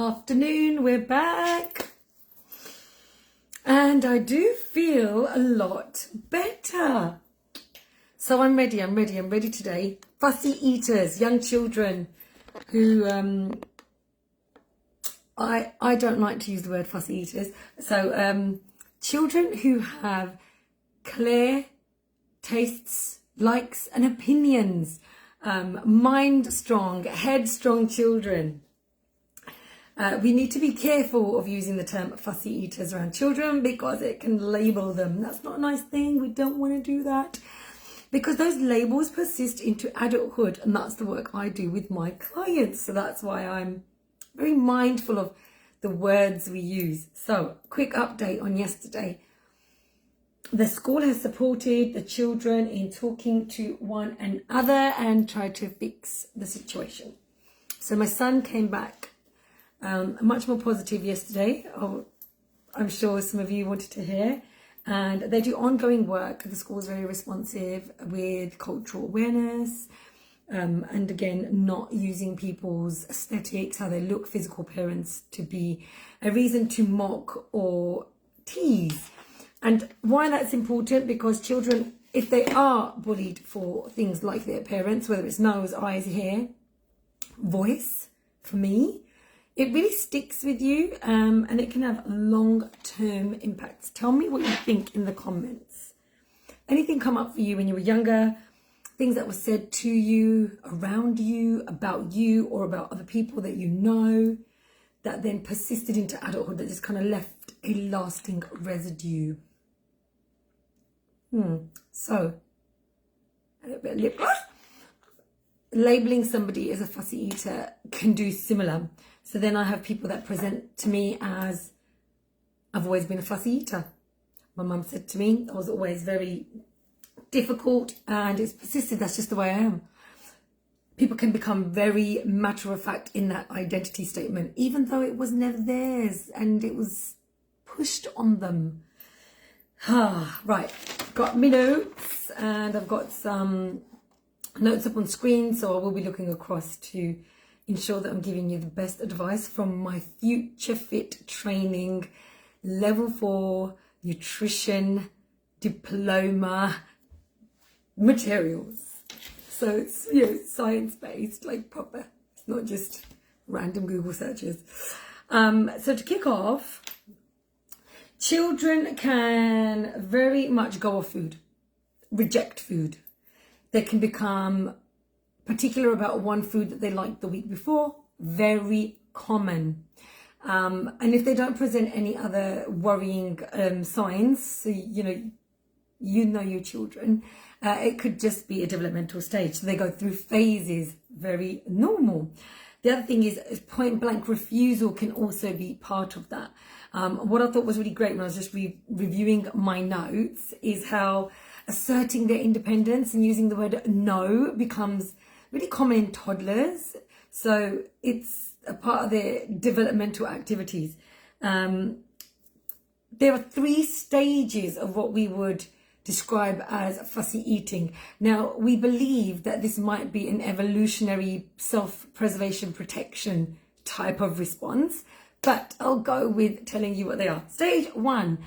Afternoon, we're back. And I do feel a lot better. So I'm ready today. Fussy eaters, young children who, I don't like to use the word fussy eaters. So children who have clear tastes, likes and opinions, mind strong, headstrong children. We need to be careful of using the term fussy eaters around children because it can label them. That's not a nice thing. We don't want to do that because those labels persist into adulthood, and that's the work I do with my clients. So that's why I'm very mindful of the words we use. So, quick update on yesterday. The school has supported the children in talking to one another and tried to fix the situation. So my son came back much more positive yesterday. I'm sure some of you wanted to hear. And they do ongoing work. The school is very responsive with cultural awareness. And again, not using people's aesthetics, how they look, physical appearance to be a reason to mock or tease. And why that's important, because children, if they are bullied for things like their appearance, whether it's nose, eyes, hair, voice, for me, it really sticks with you, and it can have long-term impacts. Tell me what you think in the comments. Anything come up for you when you were younger? Things that were said to you, around you, about you, or about other people that you know, that then persisted into adulthood, that just kind of left a lasting residue. So, a little bit of lip gloss. Labeling somebody as a fussy eater can do similar. So then I have people that present to me as, I've always been a fussy eater. My mum said to me, I was always very difficult and it's persisted. That's just the way I am. People can become very matter of fact in that identity statement, even though it was never theirs and it was pushed on them. Right, got me notes and I've got some notes up on screen, so I will be looking across to ensure that I'm giving you the best advice from my Future Fit training level 4 nutrition diploma materials. So it's, you know, science-based, like proper. It's not just random Google searches. So to kick off, children can very much go off food, reject food. They can become particular about one food that they liked the week before, very common. And if they don't present any other worrying signs, so you know your children, it could just be a developmental stage. So they go through phases, very normal. The other thing is point blank refusal can also be part of that. What I thought was really great when I was just reviewing my notes is how asserting their independence and using the word no becomes really common in toddlers. So it's a part of their developmental activities. There are 3 stages of what we would describe as fussy eating. Now, we believe that this might be an evolutionary self-preservation protection type of response, but I'll go with telling you what they are. Stage 1.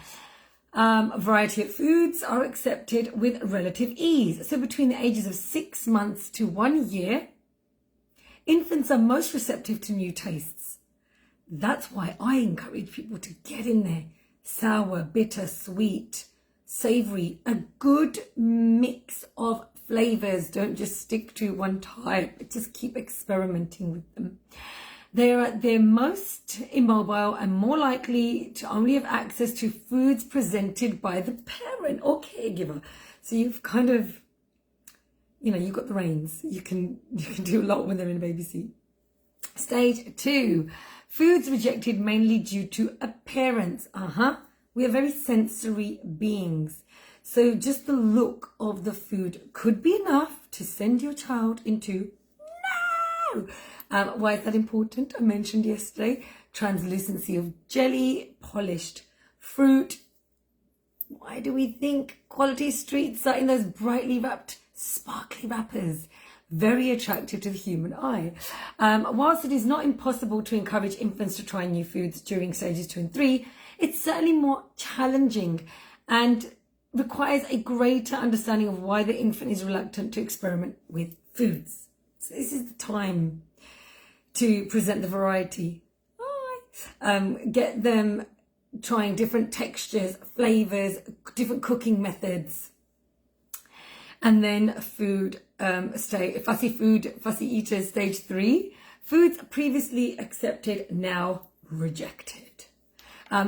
A variety of foods are accepted with relative ease. So between the ages of 6 months to 1 year, infants are most receptive to new tastes. That's why I encourage people to get in there. Sour, bitter, sweet, savory, a good mix of flavors. Don't just stick to one type. Just keep experimenting with them. They're most immobile and more likely to only have access to foods presented by the parent or caregiver. So you've kind of, you've got the reins. You can do a lot when they're in a baby seat. Stage 2, foods rejected mainly due to appearance. We are very sensory beings. So just the look of the food could be enough to send your child into no. Why is that important? I mentioned yesterday, translucency of jelly, polished fruit. Why do we think quality streets are in those brightly wrapped, sparkly wrappers? very attractive to the human eye. Whilst it is not impossible to encourage infants to try new foods during stages 2 and 3, it's certainly more challenging and requires a greater understanding of why the infant is reluctant to experiment with foods. So this is the time to present the variety. Get them trying different textures, flavors, different cooking methods. And then food, fussy eaters, stage 3. Foods previously accepted, now rejected.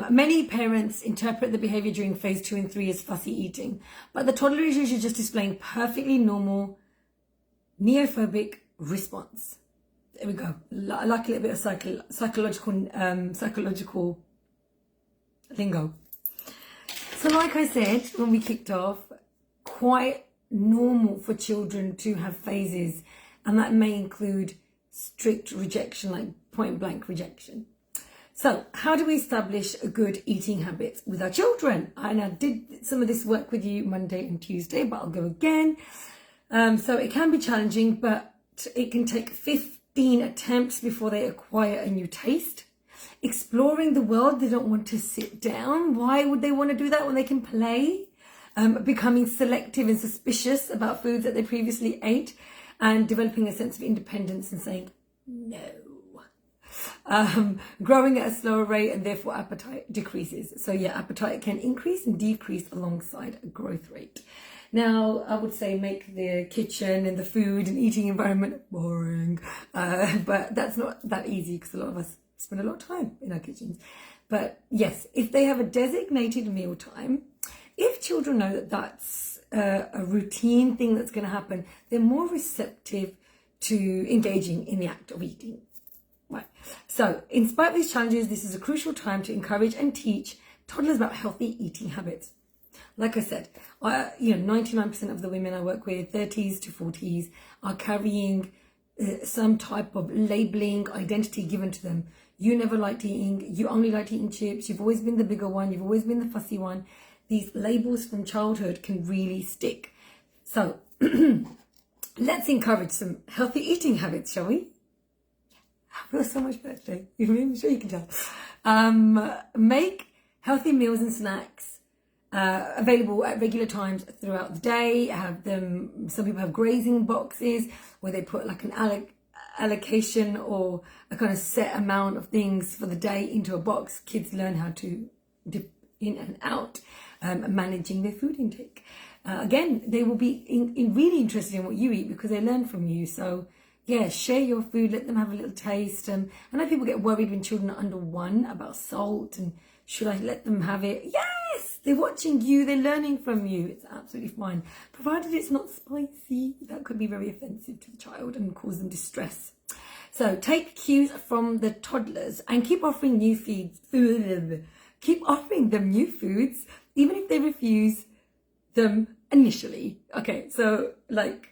Many parents interpret the behavior during phase 2 and 3 as fussy eating, but the toddler is usually just displaying perfectly normal neophobic response. There we go. I like a little bit of psychological lingo. So like I said, when we kicked off, quite normal for children to have phases, and that may include strict rejection, like point blank rejection. So how do we establish a good eating habits with our children? And I did some of this work with you Monday and Tuesday, but I'll go again. So it can be challenging, but it can take 15 attempts before they acquire a new taste. Exploring the world, they don't want to sit down. Why would they want to do that when they can play? Becoming selective and suspicious about foods that they previously ate, and developing a sense of independence and saying no. Growing at a slower rate, and therefore appetite decreases. So yeah, appetite can increase and decrease alongside a growth rate. Now, I would say make the kitchen and the food and eating environment boring, but that's not that easy because a lot of us spend a lot of time in our kitchens. But yes, if they have a designated meal time, if children know that that's a routine thing that's going to happen, they're more receptive to engaging in the act of eating. Right. So, in spite of these challenges, this is a crucial time to encourage and teach toddlers about healthy eating habits. Like I said, 99% of the women I work with, 30s to 40s, are carrying some type of labeling identity given to them. You never liked eating, you only liked eating chips, you've always been the bigger one, you've always been the fussy one. These labels from childhood can really stick. So, let's encourage some healthy eating habits, shall we? I feel so much better today. I'm sure you can tell. Make healthy meals and snacks available at regular times throughout the day. Have them. Some people have grazing boxes where they put like an allocation or a kind of set amount of things for the day into a box. Kids learn how to dip in and out, managing their food intake. Again, they will be really interested in what you eat because they learn from you. So yeah, share your food, let them have a little taste. I know people get worried when children are under 1 about salt and should I let them have it? Yes, they're watching you, they're learning from you. It's absolutely fine. Provided it's not spicy, that could be very offensive to the child and cause them distress. So take cues from the toddlers and keep offering new feeds. Keep offering them new foods, even if they refuse them initially. Okay, so like,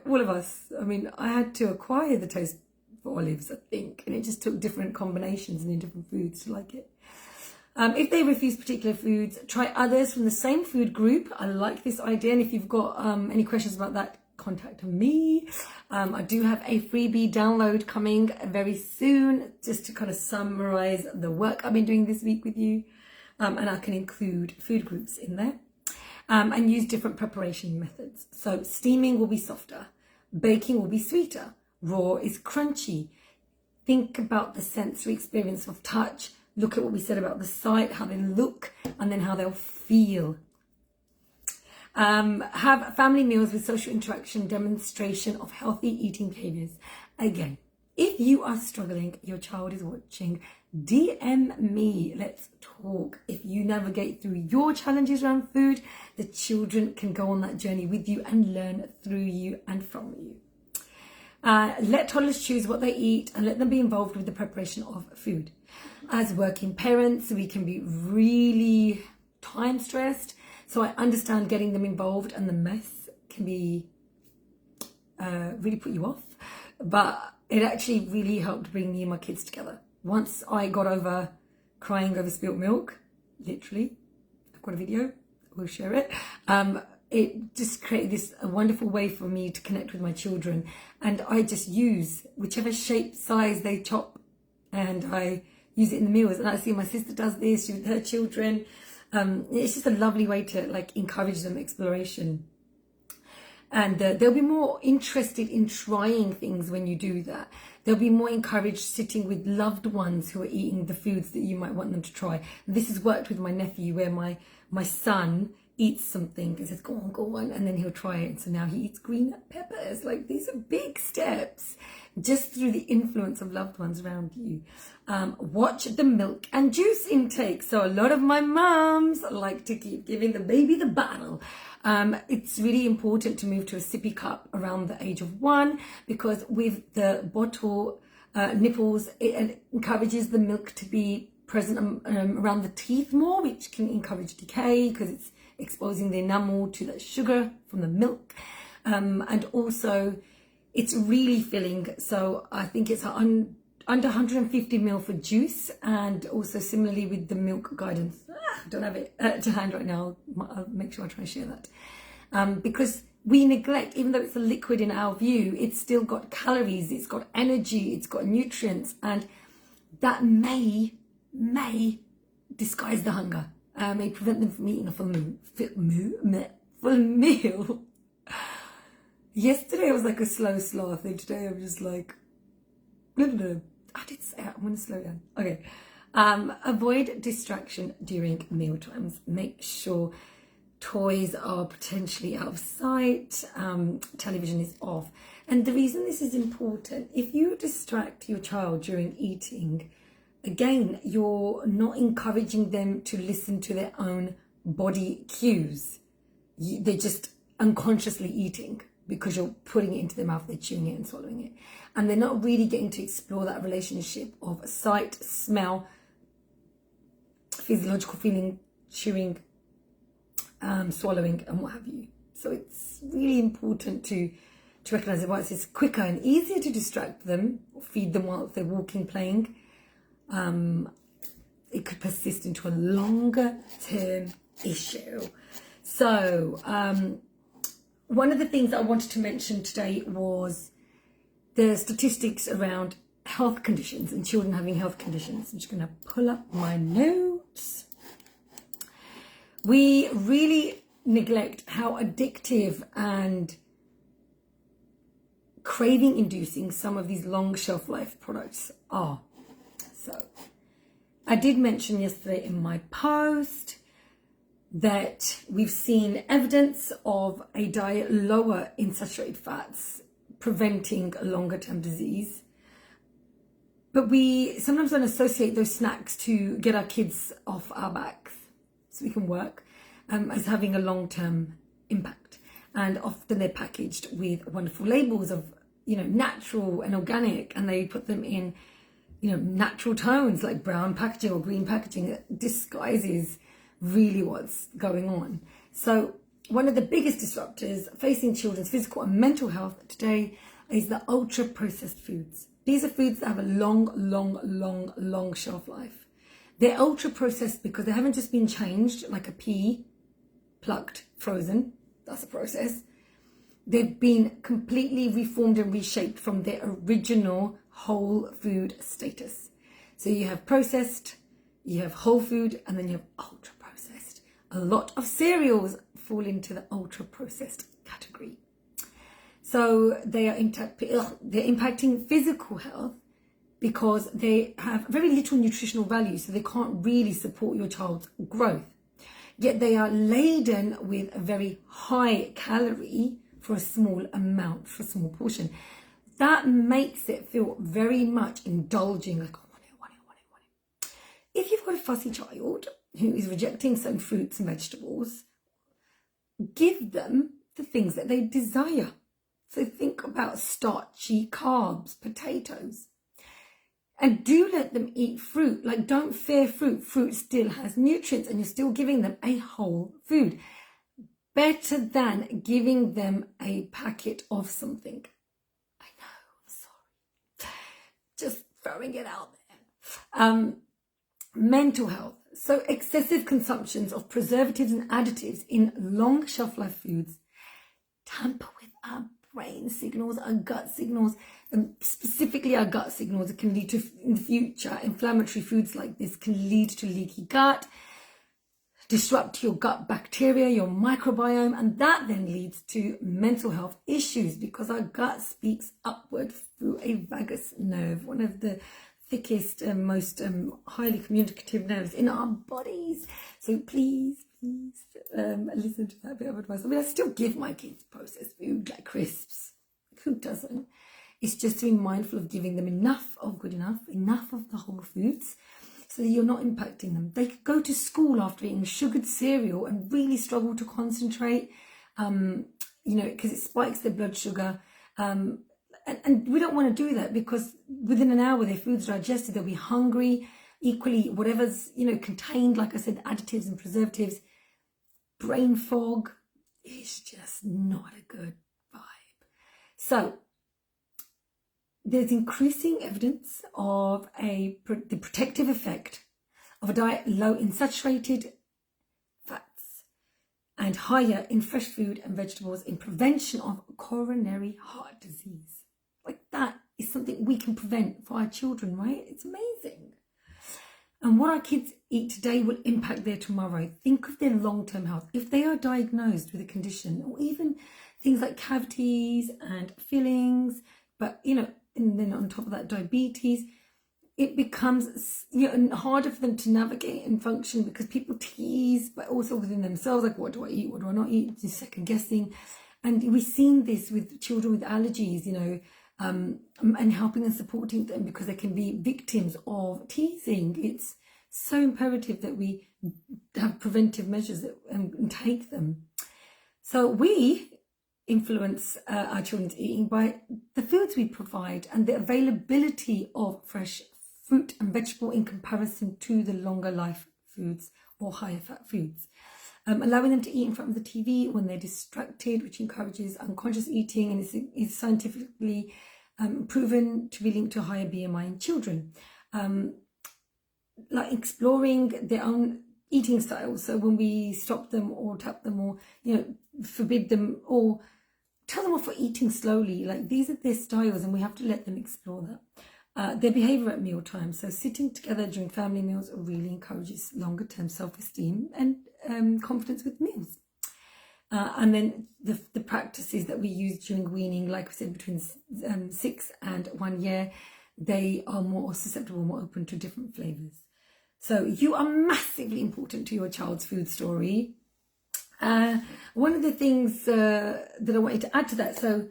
all of us, I had to acquire the taste for olives, I think, and it just took different combinations and in different foods to like it. If they refuse particular foods, try others from the same food group. I like this idea, and if you've got any questions about that, contact me. I do have a freebie download coming very soon, just to kind of summarize the work I've been doing this week with you, and I can include food groups in there. And use different preparation methods. So steaming will be softer, baking will be sweeter, raw is crunchy. Think about the sensory experience of touch. Look at what we said about the sight, how they look, and then how they'll feel. Have family meals with social interaction, demonstration of healthy eating behaviors. Again, if you are struggling, your child is watching, DM me, let's talk. If you navigate through your challenges around food, the children can go on that journey with you and learn through you and from you. Let toddlers choose what they eat and let them be involved with the preparation of food. As working parents, we can be really time stressed, so I understand getting them involved and the mess can be really put you off, but it actually really helped bring me and my kids together. Once I got over crying over spilt milk, literally, I've got a video, we'll share it. it just created this a wonderful way for me to connect with my children. And I just use whichever shape, size they chop, and I use it in the meals. And I see my sister does this with her children. It's just a lovely way to like encourage them exploration. And they'll be more interested in trying things when you do that. They'll be more encouraged sitting with loved ones who are eating the foods that you might want them to try. And this has worked with my nephew, where my son eats something and says, go on, and then he'll try it. And so now he eats green peppers. Like, these are big steps just through the influence of loved ones around you. Watch the milk and juice intake. So a lot of my mums like to keep giving the baby the bottle. It's really important to move to a sippy cup around the age of 1, because with the bottle nipples, it encourages the milk to be present around the teeth more, which can encourage decay because it's exposing the enamel to the sugar from the milk. And also it's really filling. So I think it's under 150 ml for juice, and also similarly with the milk guidance. I don't have it to hand right now. I'll make sure I try and share that. Because we neglect, even though it's a liquid in our view, it's still got calories, it's got energy, it's got nutrients, and that may disguise the hunger, may prevent them from eating a full meal. Yesterday I was like a slow sloth, and today I'm just like, no. I did say I'm going to slow down. Okay. Avoid distraction during meal times. Make sure toys are potentially out of sight. Television is off. And the reason this is important, if you distract your child during eating, again, you're not encouraging them to listen to their own body cues. They're just unconsciously eating because you're putting it into their mouth, they're chewing it and swallowing it. And they're not really getting to explore that relationship of sight, smell, physiological feeling, chewing, swallowing, and what have you. So it's really important to recognize that whilst it's quicker and easier to distract them or feed them while they're walking, playing, it could persist into a longer term issue. So one of the things that I wanted to mention today was the statistics around health conditions and children having health conditions. I'm just going to pull up my notes. We really neglect how addictive and craving inducing some of these long shelf life products are. So I did mention yesterday in my post that we've seen evidence of a diet lower in saturated fats preventing a longer term disease. But we sometimes don't associate those snacks to get our kids off our backs so we can work as having a long-term impact. And often they're packaged with wonderful labels of, natural and organic, and they put them in, natural tones like brown packaging or green packaging that disguises really what's going on. So one of the biggest disruptors facing children's physical and mental health today is the ultra processed foods. These are foods that have a long shelf life. They're ultra processed because they haven't just been changed like a pea, plucked, frozen. That's a process. They've been completely reformed and reshaped from their original whole food status. So you have processed, you have whole food, and then you have ultra processed. A lot of cereals fall into the ultra processed category. So they are they're impacting physical health because they have very little nutritional value, so they can't really support your child's growth. Yet they are laden with a very high calorie for a small amount, for a small portion. That makes it feel very much indulging, like, I want it. If you've got a fussy child who is rejecting certain fruits and vegetables, give them the things that they desire. So think about starchy carbs, potatoes. And do let them eat fruit. Like, don't fear fruit. Fruit still has nutrients and you're still giving them a whole food. Better than giving them a packet of something. I know, I'm sorry. Just throwing it out there. Mental health. So excessive consumptions of preservatives and additives in long shelf life foods tamper with our brain signals, our gut signals, and specifically our gut signals. It can lead to, in the future, inflammatory foods like this can lead to leaky gut, disrupt your gut bacteria, your microbiome, and that then leads to mental health issues because our gut speaks upward through a vagus nerve, one of the thickest and most highly communicative nerves in our bodies. So please listen to that bit of advice. I mean, I still give my kids processed food like crisps. Who doesn't? It's just to be mindful of giving them enough of good enough of the whole foods, so that you're not impacting them. They could go to school after eating sugared cereal and really struggle to concentrate, because it spikes their blood sugar. And we don't want to do that, because within an hour their food's digested, they'll be hungry. Equally, whatever's, contained, like I said, additives and preservatives, brain fog is just not a good vibe. So there's increasing evidence of the protective effect of a diet low in saturated fats and higher in fresh food and vegetables in prevention of coronary heart disease. Like, that is something we can prevent for our children, right? It's amazing. And what our kids eat today will impact their tomorrow. Think of their long-term health. If they are diagnosed with a condition, or even things like cavities and fillings, but, and then on top of that, diabetes, it becomes harder for them to navigate and function, because people tease, but also within themselves, like, what do I eat? What do I not eat? Just second guessing. And we've seen this with children with allergies, and helping and supporting them, because they can be victims of teasing. It's so imperative that we have preventive measures and take them. So we influence our children's eating by the foods we provide and the availability of fresh fruit and vegetable in comparison to the longer life foods or higher fat foods. Allowing them to eat in front of the TV when they're distracted, which encourages unconscious eating, and is scientifically proven to be linked to higher BMI in children. Like exploring their own eating styles. So when we stop them or tap them or, forbid them or tell them off for eating slowly, like, these are their styles and we have to let them explore that. Their behavior at mealtime. So sitting together during family meals really encourages longer term self-esteem and confidence with meals. And then the practices that we use during weaning, like I said, between 6 and 1 year, they are more susceptible, more open to different flavors. So you are massively important to your child's food story. One of the things that I wanted to add to that, so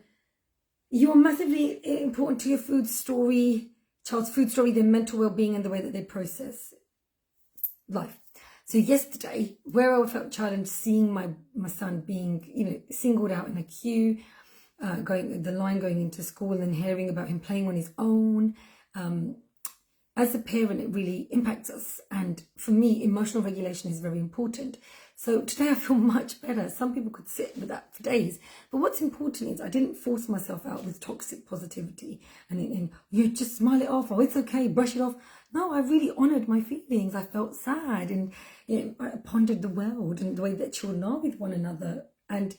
you are massively important to your food story, child's food story, their mental well-being, and the way that they process life. So yesterday, where I felt challenged seeing my son being, singled out in a queue, going into school, and hearing about him playing on his own. As a parent, it really impacts us. And for me, emotional regulation is very important. So today I feel much better. Some people could sit with that for days. But what's important is I didn't force myself out with toxic positivity and you just smile it off, it's okay, brush it off. No, I really honoured my feelings. I felt sad, and I pondered the world and the way that children are with one another. And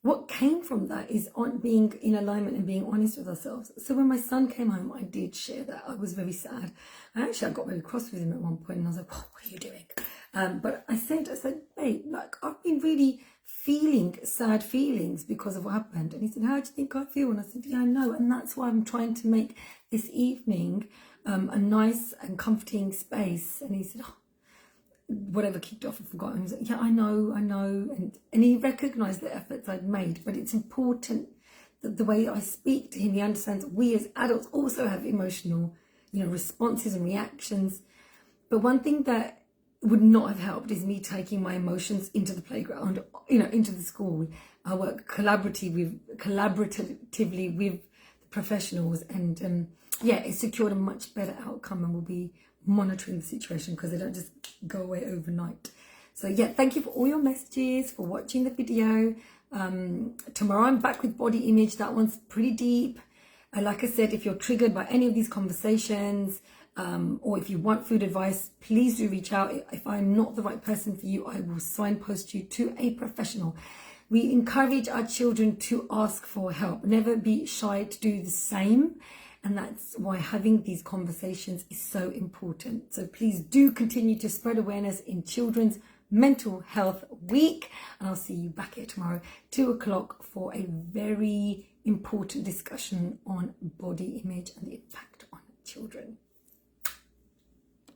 what came from that is on being in alignment and being honest with ourselves. So when my son came home, I did share that. I was very sad. I got very cross with him at one point, and I was like, what are you doing? But I said, babe, like, I've been really feeling sad feelings because of what happened. And he said, how do you think I feel? And I said, yeah, I know. And that's why I'm trying to make this evening a nice and comforting space. And he said, whatever kicked off, I've forgotten. He was like, yeah, I know. And he recognised the efforts I'd made. But it's important that the way I speak to him, he understands that we as adults also have emotional, responses and reactions. But one thing that would not have helped is me taking my emotions into the playground, into the school. I work collaboratively with the professionals, and it secured a much better outcome, and we'll be monitoring the situation because they don't just go away overnight. So thank you for all your messages, for watching the video. Tomorrow I'm back with body image. That one's pretty deep. Like I said, if you're triggered by any of these conversations, or if you want food advice, please do reach out. If I'm not the right person for you, I will signpost you to a professional. We encourage our children to ask for help. Never be shy to do the same. And that's why having these conversations is so important. So please do continue to spread awareness in Children's Mental Health Week. And I'll see you back here tomorrow, 2 o'clock, for a very important discussion on body image and the impact on children.